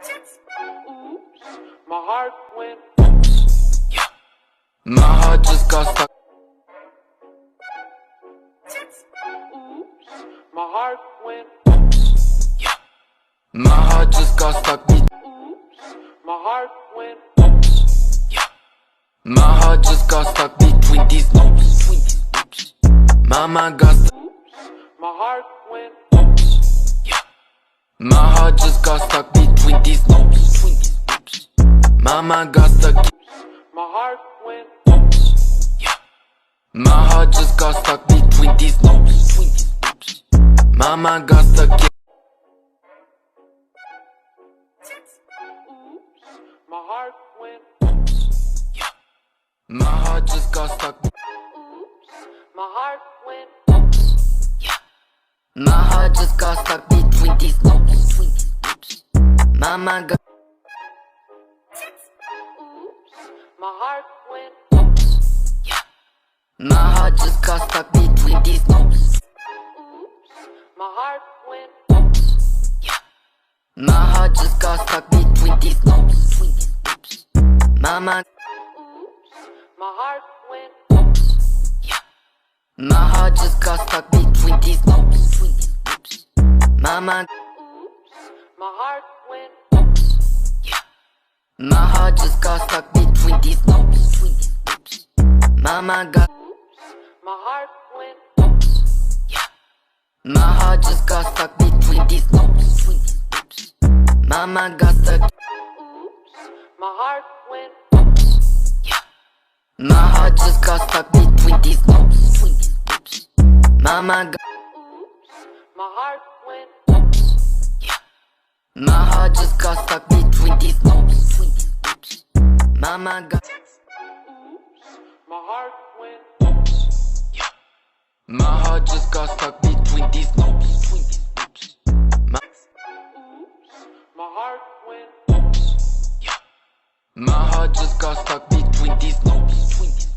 Oops, my heart went. Yeah. My heart just got stuck. Oops, my heart went. Yeah. My heart just got stuck. Oops, my heart went. Yeah. My heart just got stuck between these loops. My mind got stuck. Oops, my heart went. Yeah. My heart just got stuck between these loops. My mind got stuck. My heart went. Yeah. My heart just got stuck between these loops. My mind got stuck. Oops, my heart went. Yeah. My heart just got stuck. Oops, my heart went. Yeah. My heart just got stuck between these loops. My mind got. Oops, my heart went. Yeah. My heart just got stuck between these loops. Oops, my heart went. Yeah. My heart just got stuck between these loops. My mind. Oops, my heart went. Yeah. My heart just got stuck between these loops. My mind. Oops, my heart went. Yeah. My heart just got stuck between these loops. My mind got. Oops, my heart went. Yeah. My heart just got stuck between these loops. My mind got stuck. Oops, my heart went. Yeah. My heart just got stuck between these loops. My mind got. Oops, my heart went. Yeah. My heart just got stuck between these loops. My mind got. Oops, my heart went. Yeah. My heart just got stuck between these loops. My. Oops, my heart went. Yeah. My heart just got stuck between these loops.